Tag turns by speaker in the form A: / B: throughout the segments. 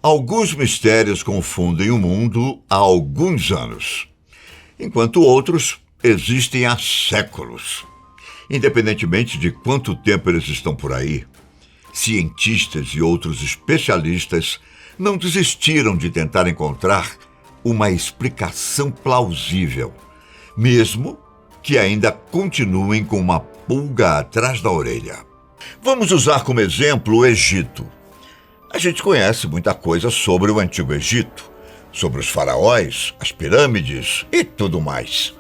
A: Alguns mistérios confundem o mundo há alguns anos, enquanto outros existem há séculos. Independentemente de quanto tempo eles estão por aí, cientistas e outros especialistas não desistiram de tentar encontrar uma explicação plausível, mesmo que ainda continuem com uma pulga atrás da orelha. Vamos usar como exemplo o Egito. A gente conhece muita coisa sobre o Antigo Egito, sobre os faraós, as pirâmides e tudo mais.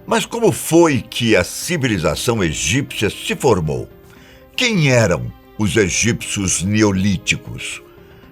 A: Mas como foi que a civilização egípcia se formou? Quem eram os egípcios neolíticos?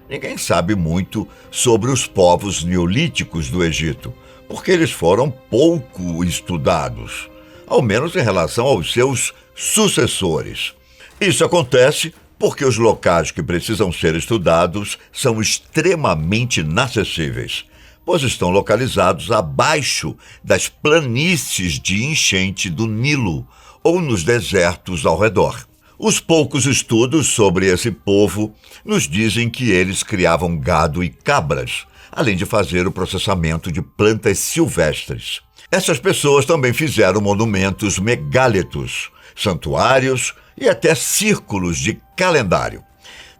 A: Ninguém sabe muito sobre os povos neolíticos do Egito, porque eles foram pouco estudados, ao menos em relação aos seus sucessores. Isso acontece porque os locais que precisam ser estudados são extremamente inacessíveis, pois estão localizados abaixo das planícies de enchente do Nilo ou nos desertos ao redor. Os poucos estudos sobre esse povo nos dizem que eles criavam gado e cabras, além de fazer o processamento de plantas silvestres. Essas pessoas também fizeram monumentos megálitos, santuários e até círculos de calendário.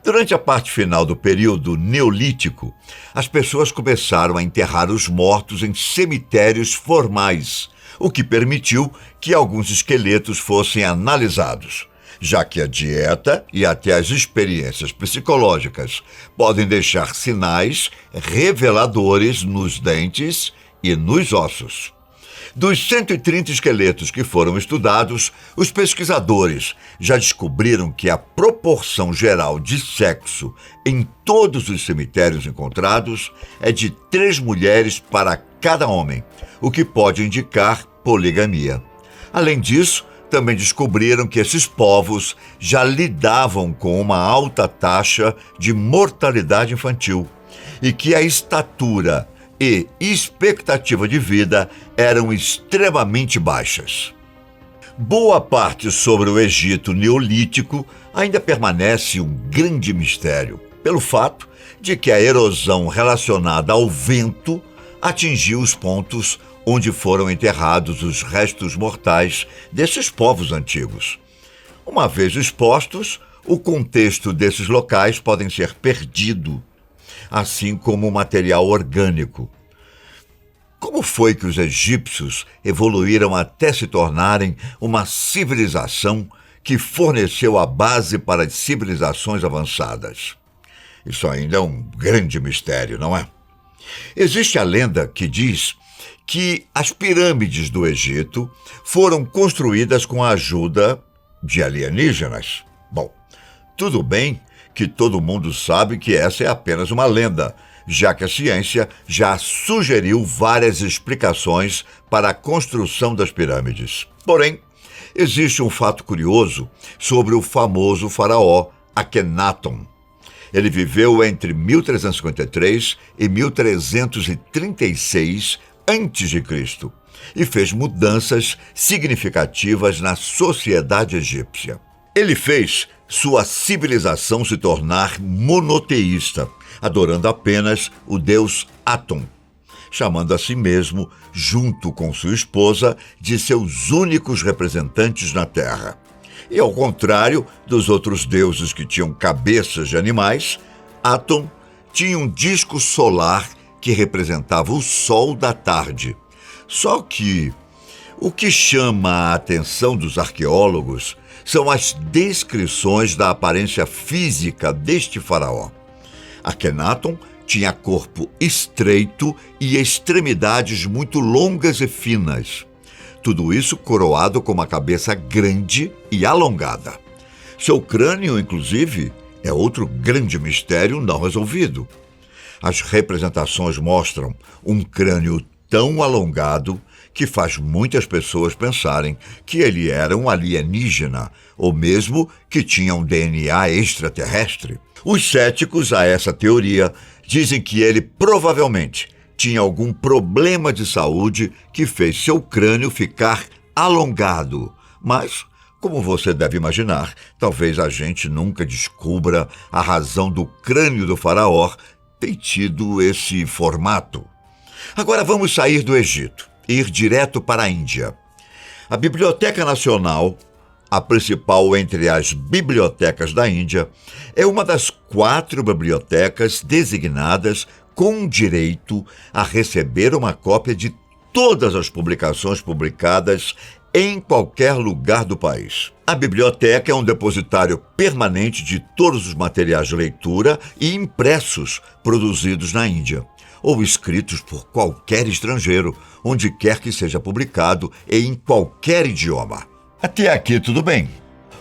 A: Durante a parte final do período neolítico, as pessoas começaram a enterrar os mortos em cemitérios formais, o que permitiu que alguns esqueletos fossem analisados, já que a dieta e até as experiências psicológicas podem deixar sinais reveladores nos dentes e nos ossos. Dos 130 esqueletos que foram estudados, os pesquisadores já descobriram que a proporção geral de sexo em todos os cemitérios encontrados é de 3 mulheres para cada homem, o que pode indicar poligamia. Além disso, também descobriram que esses povos já lidavam com uma alta taxa de mortalidade infantil e que a estatura e expectativa de vida eram extremamente baixas. Boa parte sobre o Egito neolítico ainda permanece um grande mistério, pelo fato de que a erosão relacionada ao vento atingiu os pontos onde foram enterrados os restos mortais desses povos antigos. Uma vez expostos, o contexto desses locais pode ser perdido, assim como o material orgânico. Como foi que os egípcios evoluíram até se tornarem uma civilização que forneceu a base para as civilizações avançadas? Isso ainda é um grande mistério, não é? Existe a lenda que diz que as pirâmides do Egito foram construídas com a ajuda de alienígenas. Bom, tudo bem que todo mundo sabe que essa é apenas uma lenda, já que a ciência já sugeriu várias explicações para a construção das pirâmides. Porém, existe um fato curioso sobre o famoso faraó Akenaton. Ele viveu entre 1353 e 1336 a.C. e fez mudanças significativas na sociedade egípcia. Ele fez sua civilização se tornar monoteísta, adorando apenas o deus Atum, chamando a si mesmo, junto com sua esposa, de seus únicos representantes na Terra. E ao contrário dos outros deuses que tinham cabeças de animais, Atum tinha um disco solar que representava o sol da tarde. Só que o que chama a atenção dos arqueólogos são as descrições da aparência física deste faraó. Akenaton tinha corpo estreito e extremidades muito longas e finas. Tudo isso coroado com uma cabeça grande e alongada. Seu crânio, inclusive, é outro grande mistério não resolvido. As representações mostram um crânio tão alongado que faz muitas pessoas pensarem que ele era um alienígena ou mesmo que tinha um DNA extraterrestre. Os céticos a essa teoria dizem que ele provavelmente tinha algum problema de saúde que fez seu crânio ficar alongado. Mas, como você deve imaginar, talvez a gente nunca descubra a razão do crânio do faraó tem tido esse formato. Agora vamos sair do Egito e ir direto para a Índia. A Biblioteca Nacional, a principal entre as bibliotecas da Índia, é uma das 4 bibliotecas designadas com direito a receber uma cópia de todas as publicações publicadas em qualquer lugar do país. A biblioteca é um depositário permanente de todos os materiais de leitura e impressos produzidos na Índia, ou escritos por qualquer estrangeiro, onde quer que seja publicado e em qualquer idioma. Até aqui tudo bem.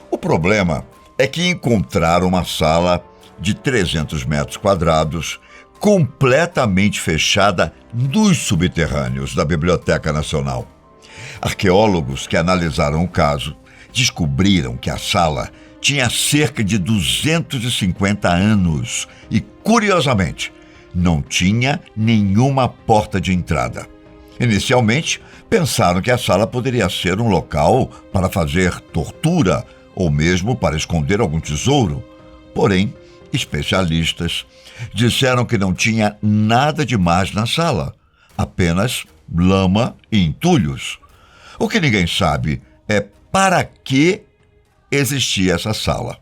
A: O problema é que encontraram uma sala de 300 metros quadrados completamente fechada nos subterrâneos da Biblioteca Nacional. Arqueólogos que analisaram o caso descobriram que a sala tinha cerca de 250 anos e, curiosamente, não tinha nenhuma porta de entrada. Inicialmente, pensaram que a sala poderia ser um local para fazer tortura ou mesmo para esconder algum tesouro. Porém, especialistas disseram que não tinha nada demais na sala, apenas lama e entulhos. O que ninguém sabe é para que existia essa sala.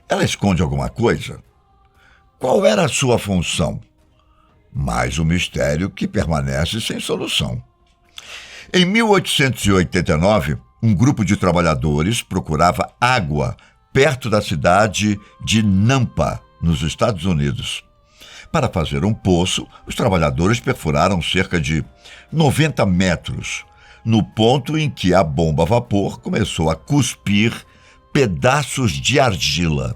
A: Ela esconde alguma coisa? Qual era a sua função? Mais um mistério que permanece sem solução. Em 1889, um grupo de trabalhadores procurava água perto da cidade de Nampa, nos Estados Unidos. Para fazer um poço, os trabalhadores perfuraram cerca de 90 metros, no ponto em que a bomba a vapor começou a cuspir pedaços de argila.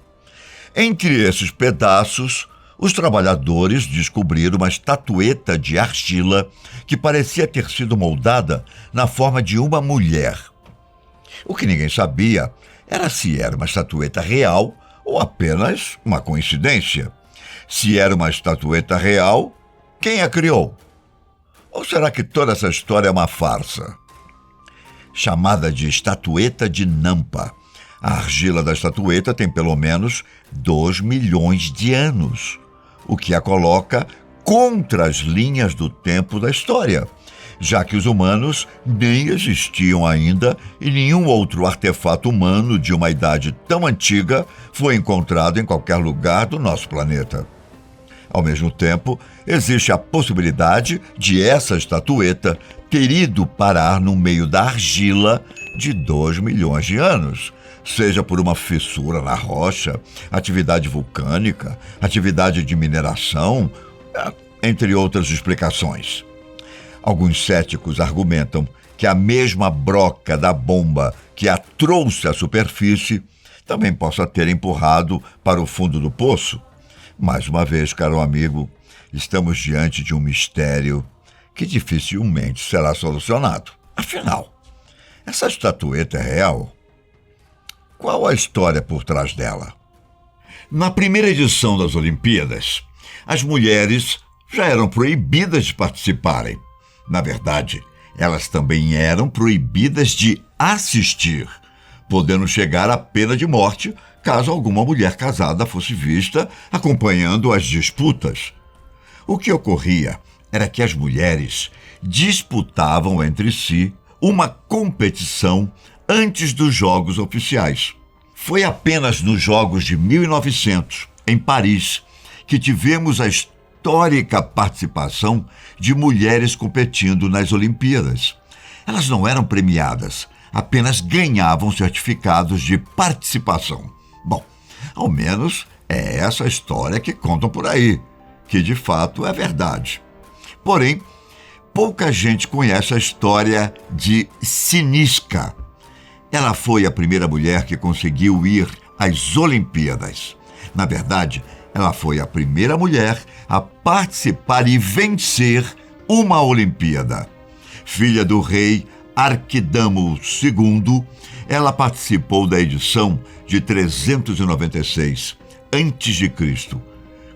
A: Entre esses pedaços, os trabalhadores descobriram uma estatueta de argila que parecia ter sido moldada na forma de uma mulher. O que ninguém sabia era se era uma estatueta real ou apenas uma coincidência. Se era uma estatueta real, quem a criou? Ou será que toda essa história é uma farsa? Chamada de estatueta de Nampa, a argila da estatueta tem pelo menos 2 milhões de anos, o que a coloca contra as linhas do tempo da história, já que os humanos nem existiam ainda e nenhum outro artefato humano de uma idade tão antiga foi encontrado em qualquer lugar do nosso planeta. Ao mesmo tempo, existe a possibilidade de essa estatueta ter ido parar no meio da argila de 2 milhões de anos, seja por uma fissura na rocha, atividade vulcânica, atividade de mineração, entre outras explicações. Alguns céticos argumentam que a mesma broca da bomba que a trouxe à superfície também possa ter empurrado para o fundo do poço. Mais uma vez, caro amigo, estamos diante de um mistério que dificilmente será solucionado. Afinal, essa estatueta é real? Qual a história por trás dela? Na primeira edição das Olimpíadas, as mulheres já eram proibidas de participarem. Na verdade, elas também eram proibidas de assistir, podendo chegar à pena de morte caso alguma mulher casada fosse vista acompanhando as disputas. O que ocorria era que as mulheres disputavam entre si uma competição antes dos Jogos Oficiais. Foi apenas nos Jogos de 1900, em Paris, que tivemos a histórica participação de mulheres competindo nas Olimpíadas. Elas não eram premiadas, apenas ganhavam certificados de participação. Bom, ao menos é essa a história que contam por aí, que de fato é verdade. Porém, pouca gente conhece a história de Siniska. Ela foi a primeira mulher que conseguiu ir às Olimpíadas. Na verdade, ela foi a primeira mulher a participar e vencer uma Olimpíada. Filha do rei Arquidamo II, ela participou da edição de 396 a.C.,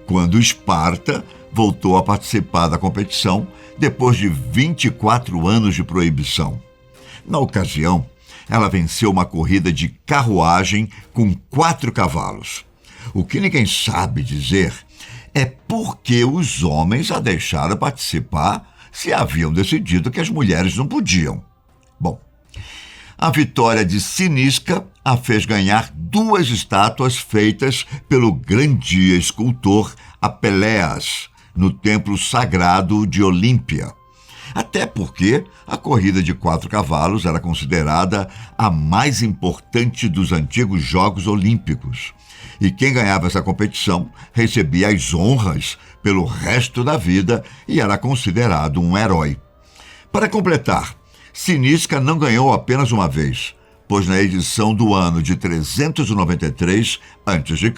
A: quando Esparta voltou a participar da competição depois de 24 anos de proibição. Na ocasião, ela venceu uma corrida de carruagem com 4 cavalos. O que ninguém sabe dizer é porque os homens a deixaram participar se haviam decidido que as mulheres não podiam. Bom, a vitória de Cinisca a fez ganhar 2 estátuas feitas pelo grande escultor Apeleias no templo sagrado de Olímpia. Até porque a corrida de 4 cavalos era considerada a mais importante dos antigos Jogos Olímpicos. E quem ganhava essa competição recebia as honras pelo resto da vida e era considerado um herói. Para completar, Cinisca não ganhou apenas uma vez, pois na edição do ano de 393 a.C.,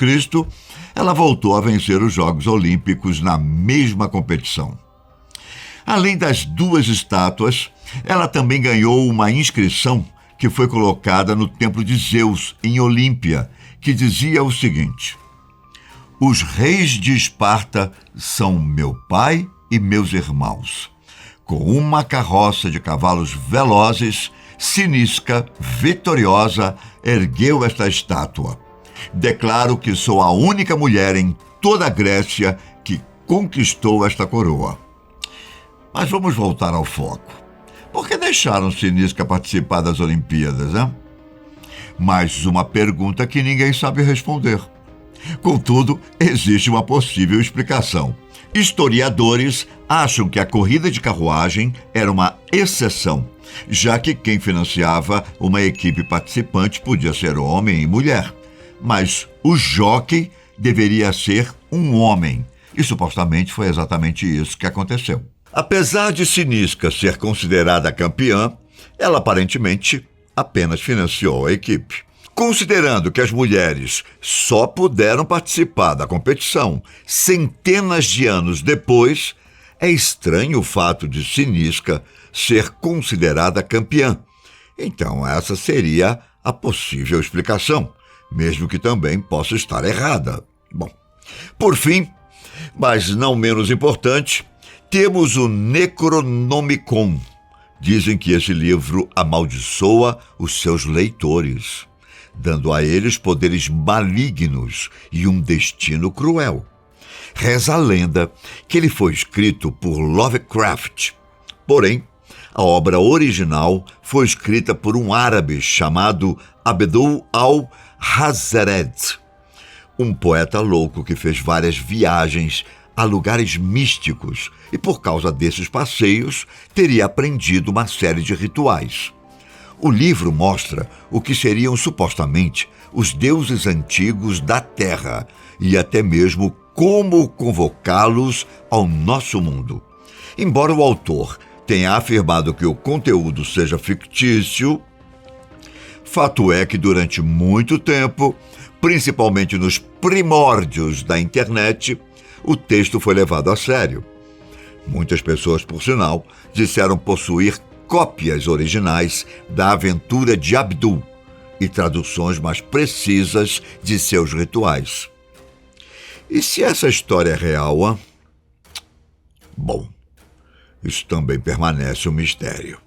A: ela voltou a vencer os Jogos Olímpicos na mesma competição. Além das 2 estátuas, ela também ganhou uma inscrição que foi colocada no Templo de Zeus, em Olímpia, que dizia o seguinte: os reis de Esparta são meu pai e meus irmãos. Com uma carroça de cavalos velozes, Cinisca, vitoriosa, ergueu esta estátua. Declaro que sou a única mulher em toda a Grécia que conquistou esta coroa. Mas vamos voltar ao foco. Por que deixaram Cinisca participar das Olimpíadas, hein? Mais uma pergunta que ninguém sabe responder. Contudo, existe uma possível explicação. Historiadores acham que a corrida de carruagem era uma exceção, já que quem financiava uma equipe participante podia ser homem e mulher. Mas o jockey deveria ser um homem, e supostamente foi exatamente isso que aconteceu. Apesar de Cinisca ser considerada campeã, ela aparentemente apenas financiou a equipe. Considerando que as mulheres só puderam participar da competição centenas de anos depois, é estranho o fato de Cinisca ser considerada campeã. Então essa seria a possível explicação, mesmo que também possa estar errada. Bom, por fim, mas não menos importante, temos o Necronomicon. Dizem que esse livro amaldiçoa os seus leitores, dando a eles poderes malignos e um destino cruel. Reza a lenda que ele foi escrito por Lovecraft. Porém, a obra original foi escrita por um árabe chamado Abdul al-Hazred, um poeta louco que fez várias viagens a lugares místicos e, por causa desses passeios, teria aprendido uma série de rituais. O livro mostra o que seriam supostamente os deuses antigos da Terra e até mesmo como convocá-los ao nosso mundo. Embora o autor tenha afirmado que o conteúdo seja fictício, fato é que durante muito tempo, principalmente nos primórdios da internet, o texto foi levado a sério. Muitas pessoas, por sinal, disseram possuir cópias originais da aventura de Abdul e traduções mais precisas de seus rituais. E se essa história é real, hein? Bom, isso também permanece um mistério.